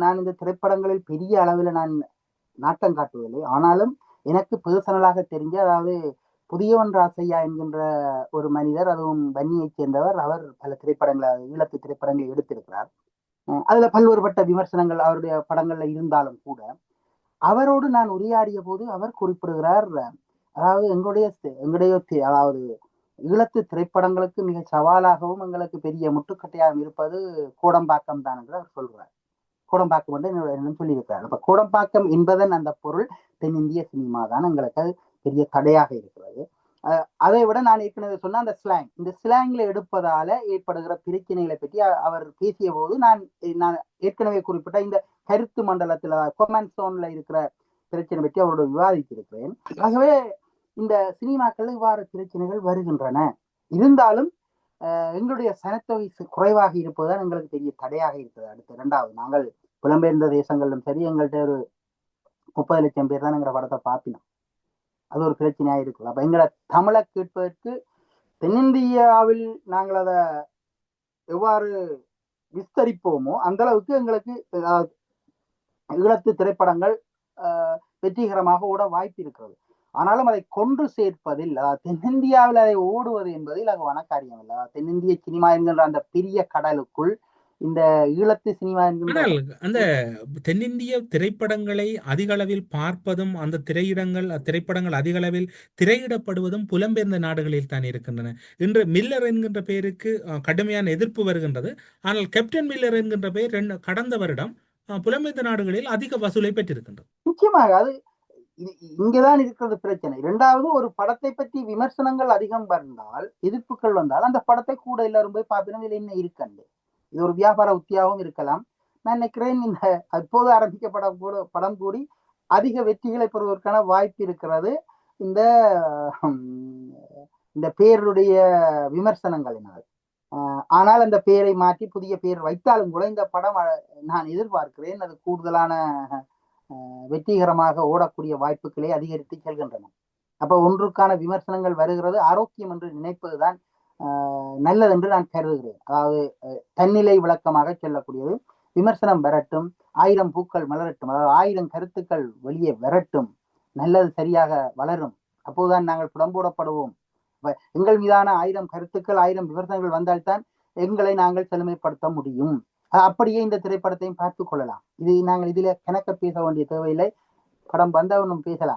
நான் இந்த திரைப்படங்களில் பெரிய அளவில் நான் நாட்டம் காட்டுவதில்லை. ஆனாலும் எனக்கு பர்சனலாக தெரிஞ்ச, அதாவது புதியவன் ராசையா என்கின்ற ஒரு மனிதர், அதுவும் வன்னியைச் சேர்ந்தவர். அவர் பல திரைப்படங்களை, ஈழத்து திரைப்படங்களை எடுத்திருக்கிறார். அதுல பல்வேறுபட்ட விமர்சனங்கள் அவருடைய படங்கள்ல இருந்தாலும் கூட, அவரோடு நான் உரையாடிய போது அவர் குறிப்பிடுகிறார், அதாவது எங்களுடைய அதாவது ஈழத்து திரைப்படங்களுக்கு மிக சவாலாகவும் எங்களுக்கு பெரிய முட்டுக்கட்டையாகவும் இருப்பது கோடம்பாக்கம் தான் என்று அவர் சொல்றார். கோடம்பாக்கம் என்று என்னிடம் சொல்லியிருக்கிறார். அப்ப கோடம்பாக்கம் என்பதன் அந்த பொருள் தென்னிந்திய சினிமா தான் எங்களுக்கு பெரிய தடையாக இருக்கிறது. அதை விட நான் ஏற்கனவே சொன்ன அந்த ஸ்லாங், இந்த ஸ்லாங்ல எடுப்பதால ஏற்படுகிற பிரச்சனைகளை பற்றி அவர் பேசிய போது நான் ஏற்கனவே குறிப்பிட்ட இந்த கருத்து மண்டலத்துல கொமெண்ட் சோன்ல இருக்கிற பிரச்சனை பற்றி அவரோட விவாதித்திருக்கிறேன். ஆகவே இந்த சினிமாக்கள் இவ்வாறு பிரச்சனைகள் வருகின்றன. இருந்தாலும் எங்களுடைய சனத்தொகை குறைவாக இருப்பதுதான் எங்களுக்கு பெரிய தடையாக இருக்கிறது. அடுத்து இரண்டாவது, நாங்கள் புலம்பெயர்ந்த தேசங்களிலும் சரி, எங்கள்கிட்ட ஒரு 30 லட்சம் பேர் தான் எங்களை படத்தை பார்ப்பினோம். அது ஒரு பிரச்சனையாக இருக்குது. அப்ப எங்களை தமிழை கேட்பதற்கு தென்னிந்தியாவில் நாங்கள் அதை எவ்வாறு விஸ்தரிப்போமோ அந்த அளவுக்கு எங்களுக்கு ஈழத்து திரைப்படங்கள் வெற்றிகரமாக ஓட வாய்ப்பு இருக்கிறது. ஆனாலும் அதை கொண்டு சேர்ப்பதில், தென்னிந்தியாவில் அதை ஓடுவது என்பதில் அது வனக்காரியம் இல்லை. தென்னிந்திய சினிமா என்கின்ற அந்த பெரிய கடலுக்குள் இந்த ஈழத்து சினிமா என்கின்ற அந்த தென்னிந்திய திரைப்படங்களை அதிக அளவில் பார்ப்பதும், அந்த திரைப்படங்கள் அதிக அளவில் திரையிடப்படுவதும் புலம்பெயர்ந்த நாடுகளில் தான் இருக்கின்றன. இன்று மில்லர் என்கின்ற பெயருக்கு கடுமையான எதிர்ப்பு வருகின்றது. ஆனால் கேப்டன் மில்லர் என்கின்ற பெயர் கடந்த வருடம் புலம்பெயர்ந்த நாடுகளில் அதிக வசூலை பெற்றிருக்கின்றது. நிச்சயமாக அது இங்கதான் இருக்கிறது பிரச்சனை. இரண்டாவது, ஒரு படத்தை பற்றி விமர்சனங்கள் அதிகம் வந்தால், எதிர்ப்புகள் வந்தால், அந்த படத்தை கூட எல்லாரும் போய் பார்க்கணும். இதுல என்ன இருக்கண்டு, இது ஒரு வியாபார உத்தியாகவும் இருக்கலாம். நான் நினைக்கிறேன் இந்த அப்போது ஆரம்பிக்கப்பட படம் கூடி அதிக வெற்றிகளை பெறுவதற்கான வாய்ப்பு இருக்கிறது இந்த இந்த பேருடைய விமர்சனங்களினால். ஆனால் அந்த பெயரை மாற்றி புதிய பெயர் வைத்தாலும் கூட இந்த படம் நான் எதிர்பார்க்கிறேன் அது கூடுதலான வெற்றிகரமாக ஓடக்கூடிய வாய்ப்புகளை அதிகரித்து செல்கின்றன. அப்ப ஒன்றுக்கான விமர்சனங்கள் வருகிறது, ஆரோக்கியம் என்று நினைப்பதுதான் நல்லது என்று நான் கருதுகிறேன். அதாவது தன்னிலை விளக்கமாக சொல்லக்கூடியது, விமர்சனம் வரட்டும், 1000 பூக்கள் மலரட்டும், அதாவது 1000 கருத்துக்கள் வெளியே வரட்டும், நல்லது சரியாக வளரும், அப்போதுதான் நாங்கள் புடம்போடப்படுவோம். எங்கள் மீதான 1000 கருத்துக்கள் 1000 விமர்சனங்கள் வந்தால்தான் எங்களை நாங்கள் செழுமைப்படுத்த முடியும். அப்படியே இந்த திரைப்படத்தையும் பார்த்துக் கொள்ளலாம். இது நாங்கள் இதுல கணக்க பேச வேண்டிய தேவையில்லை. படம் வந்தவனும் பேசலாம்.